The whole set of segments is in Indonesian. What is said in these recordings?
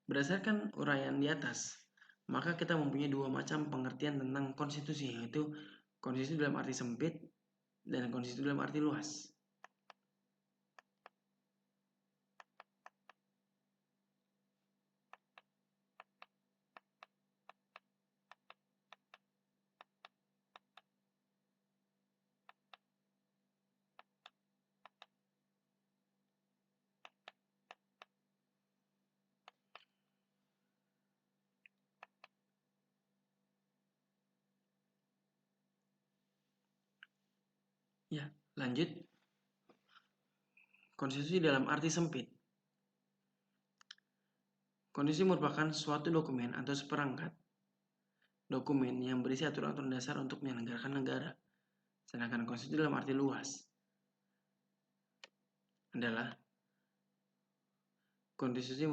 Berdasarkan uraian di atas, maka kita mempunyai dua macam pengertian tentang konstitusi, yaitu konstitusi dalam arti sempit dan konstitusi dalam arti luas. Ya, lanjut. Konstitusi dalam arti sempit. Konstitusi merupakan suatu dokumen atau seperangkat dokumen yang berisi aturan-aturan dasar untuk menyelenggarakan negara. Sedangkan konstitusi dalam arti luas adalah konstitusi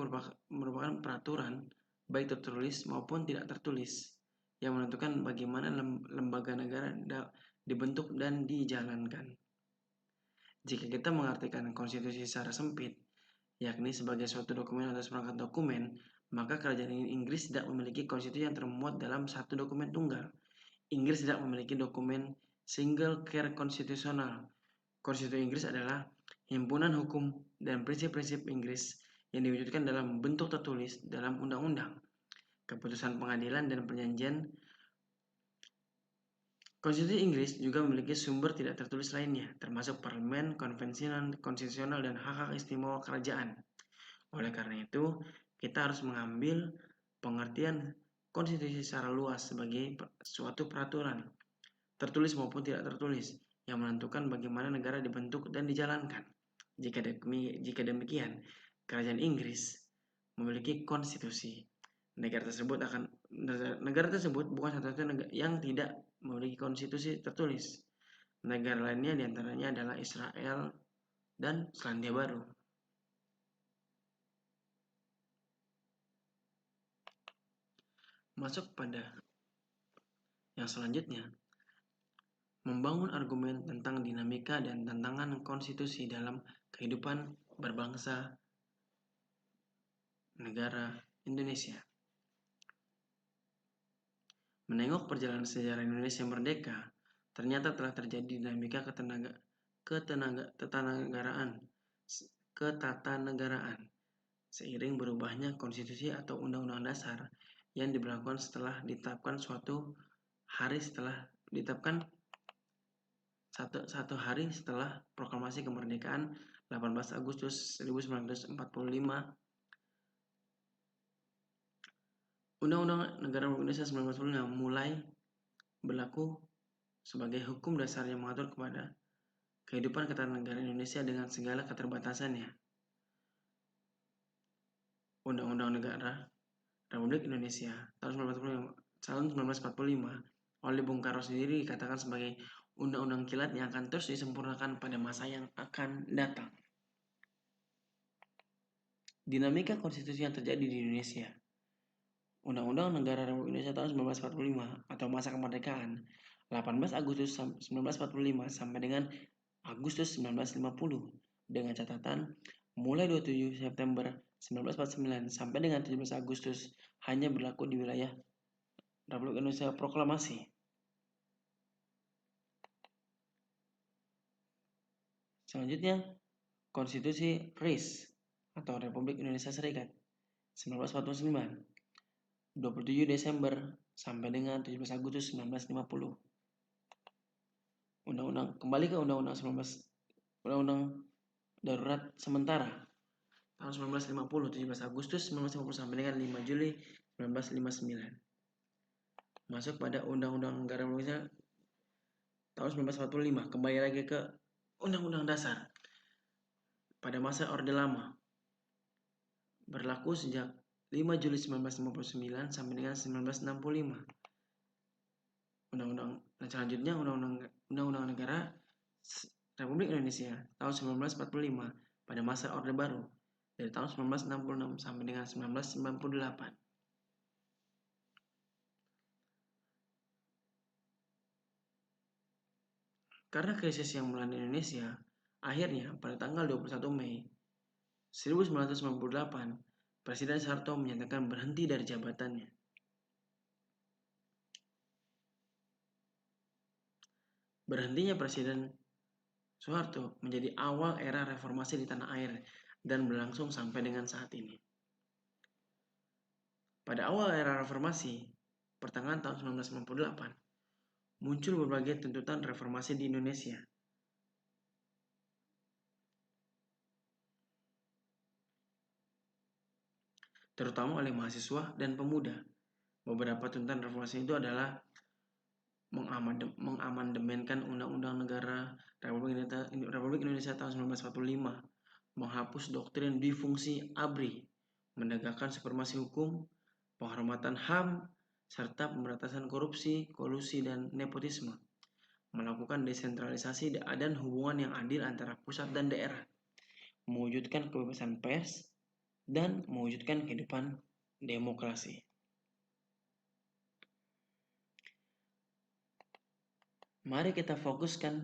merupakan peraturan baik tertulis maupun tidak tertulis yang menentukan bagaimana lembaga negara dibentuk dan dijalankan. Jika kita mengartikan konstitusi secara sempit, yakni sebagai suatu dokumen atau seperangkat dokumen, maka kerajaan Inggris tidak memiliki konstitusi yang termuat dalam satu dokumen tunggal. Inggris tidak memiliki dokumen single care konstitusional. Konstitusi Inggris adalah himpunan hukum dan prinsip-prinsip Inggris yang diwujudkan dalam bentuk tertulis dalam undang-undang, keputusan pengadilan, dan perjanjian. Konstitusi Inggris juga memiliki sumber tidak tertulis lainnya, termasuk parlemen, konstitusional, dan hak-hak istimewa kerajaan. Oleh karena itu, kita harus mengambil pengertian konstitusi secara luas sebagai suatu peraturan, tertulis maupun tidak tertulis, yang menentukan bagaimana negara dibentuk dan dijalankan. Jika demikian, kerajaan Inggris memiliki konstitusi. Negara tersebut bukan satu-satunya negara yang tidak memiliki konstitusi tertulis. Negara lainnya diantaranya adalah Israel dan Selandia Baru. Masuk pada yang selanjutnya, membangun argumen tentang dinamika dan tantangan konstitusi dalam kehidupan berbangsa negara Indonesia. Menengok perjalanan sejarah Indonesia merdeka, ternyata telah terjadi dinamika ketatanegaraan seiring berubahnya konstitusi atau undang-undang dasar yang diberlakukan setelah ditetapkan satu hari setelah proklamasi kemerdekaan 18 Agustus 1945. Undang-Undang Negara Republik Indonesia 1945 mulai berlaku sebagai hukum dasar yang mengatur kepada kehidupan ketatanegaraan Indonesia dengan segala keterbatasannya. Undang-Undang Negara Republik Indonesia tahun 1945 oleh Bung Karno sendiri dikatakan sebagai undang-undang kilat yang akan terus disempurnakan pada masa yang akan datang. Dinamika konstitusi yang terjadi di Indonesia. Undang-Undang Negara Republik Indonesia tahun 1945 atau masa kemerdekaan 18 Agustus 1945 sampai dengan Agustus 1950 dengan catatan mulai 27 September 1949 sampai dengan 17 Agustus hanya berlaku di wilayah Republik Indonesia Proklamasi. Selanjutnya, Konstitusi RIS atau Republik Indonesia Serikat 1949, 27 Desember sampai dengan 17 Agustus 1950. Kembali ke Undang-Undang Darurat Sementara tahun 1950, 17 Agustus 1950 sampai dengan 5 Juli 1959. Masuk pada Undang-Undang Negara Indonesia tahun 1945, kembali lagi ke Undang-Undang Dasar pada masa Orde Lama, berlaku sejak 5 Juli 1959 sampai dengan 1965. Selanjutnya Undang-Undang Negara Republik Indonesia tahun 1945 pada masa Orde Baru dari tahun 1966 sampai dengan 1998. Karena krisis yang melanda Indonesia, akhirnya pada tanggal 21 Mei 1998, Presiden Soeharto menyatakan berhenti dari jabatannya. Berhentinya Presiden Soeharto menjadi awal era reformasi di tanah air dan berlangsung sampai dengan saat ini. Pada awal era reformasi, pertengahan tahun 1998, muncul berbagai tuntutan reformasi di Indonesia. Terutama oleh mahasiswa dan pemuda. Beberapa tuntutan reformasi itu adalah mengamandemenkan Undang-Undang Negara Republik Indonesia tahun 1945, menghapus doktrin difungsi ABRI, menegakkan supremasi hukum, penghormatan HAM, serta pemberantasan korupsi, kolusi, dan nepotisme, melakukan desentralisasi dan hubungan yang adil antara pusat dan daerah, mewujudkan kebebasan pers, dan mewujudkan kehidupan demokrasi. Mari kita fokuskan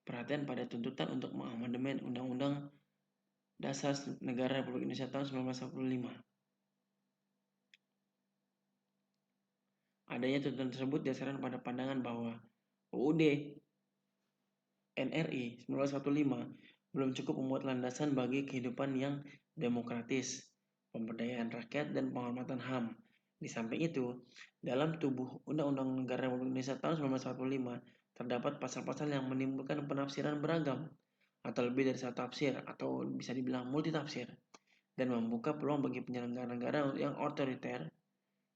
perhatian pada tuntutan untuk mengamandemen Undang-Undang Dasar Negara Republik Indonesia tahun 1945. Adanya tuntutan tersebut didasarkan pada pandangan bahwa UUD NRI 1945 belum cukup membuat landasan bagi kehidupan yang demokratis, pemberdayaan rakyat, dan penghormatan HAM. Di samping itu, dalam tubuh Undang-Undang Negara Republik Indonesia tahun 1945 terdapat pasal-pasal yang menimbulkan penafsiran beragam atau lebih dari satu tafsir atau bisa dibilang multitafsir dan membuka peluang bagi penyelenggara negara yang otoriter,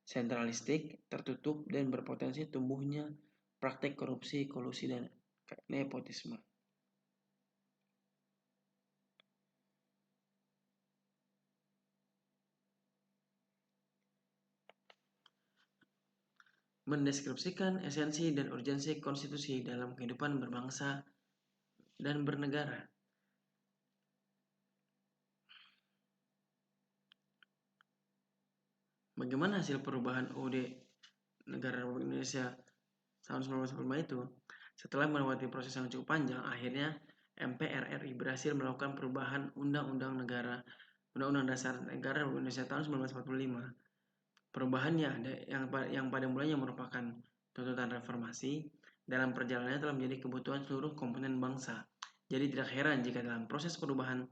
sentralistik, tertutup, dan berpotensi tumbuhnya praktek korupsi, kolusi, dan nepotisme. Mendeskripsikan esensi dan urgensi konstitusi dalam kehidupan berbangsa dan bernegara. Bagaimana hasil perubahan UUD Negara Republik Indonesia tahun 1945 itu? Setelah melewati proses yang cukup panjang, akhirnya MPR RI berhasil melakukan perubahan Undang-Undang Dasar Negara Republik Indonesia tahun 1945. Perubahannya yang pada mulanya merupakan tuntutan reformasi, dalam perjalanannya telah menjadi kebutuhan seluruh komponen bangsa. Jadi tidak heran jika dalam proses perubahan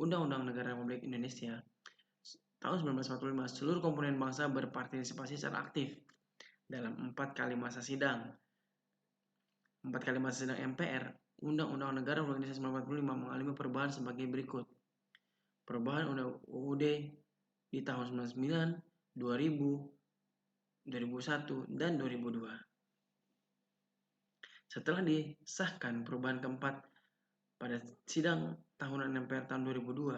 Undang-Undang Negara Republik Indonesia tahun 1945 seluruh komponen bangsa berpartisipasi secara aktif dalam 4 kali masa sidang. 4 kali masa sidang MPR, Undang-Undang Negara Republik Indonesia 1945 mengalami perubahan sebagai berikut. Perubahan UUD di tahun 1999, 2000, 2001, dan 2002. Setelah disahkan perubahan keempat pada sidang tahunan MPR tahun 2002,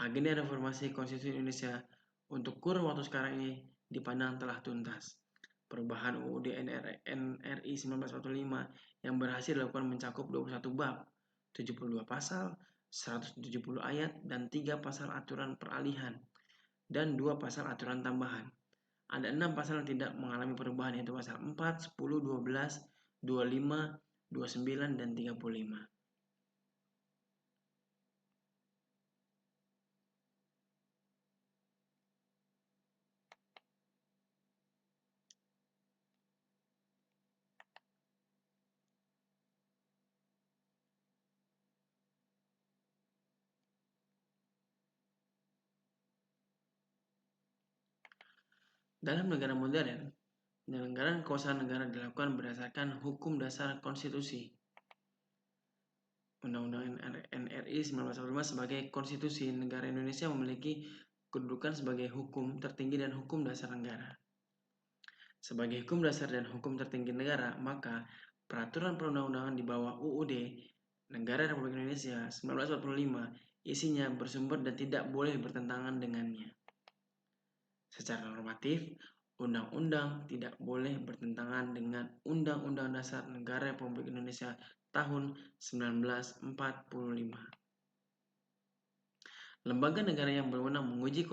agenda reformasi konstitusi Indonesia untuk kurun waktu sekarang ini dipandang telah tuntas. Perubahan UUD NRI 1945 yang berhasil dilakukan mencakup 21 bab, 72 pasal, 170 ayat, dan 3 pasal aturan peralihan, dan 2 pasal aturan tambahan. Ada 6 pasal yang tidak mengalami perubahan, yaitu pasal 4, 10, 12, 25, 29, dan 35. Dalam negara modern, penyelenggaraan kekuasaan negara dilakukan berdasarkan hukum dasar konstitusi. Undang-Undang NRI 1945 sebagai konstitusi negara Indonesia memiliki kedudukan sebagai hukum tertinggi dan hukum dasar negara. Sebagai hukum dasar dan hukum tertinggi negara, maka peraturan perundang-undangan di bawah UUD Negara Republik Indonesia 1945 isinya bersumber dan tidak boleh bertentangan dengannya. Secara normatif, undang-undang tidak boleh bertentangan dengan Undang-Undang Dasar Negara Republik Indonesia tahun 1945. Lembaga negara yang berwenang menguji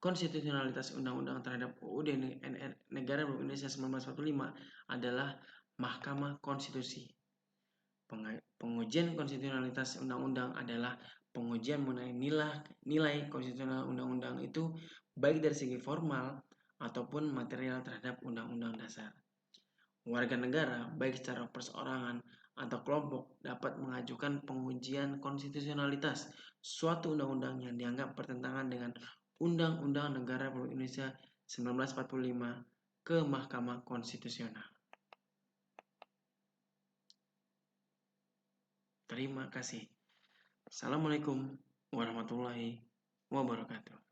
konstitusionalitas undang-undang terhadap UUD Negara Republik Indonesia 1945 adalah Mahkamah Konstitusi. Pengujian konstitusionalitas undang-undang adalah pengujian mengenai nilai konstitusional undang-undang itu baik dari segi formal ataupun material terhadap undang-undang dasar. Warga negara, baik secara perseorangan atau kelompok, dapat mengajukan pengujian konstitusionalitas suatu undang-undang yang dianggap bertentangan dengan Undang-Undang Negara Republik Indonesia 1945 ke Mahkamah Konstitusional. Terima kasih. Assalamualaikum warahmatullahi wabarakatuh.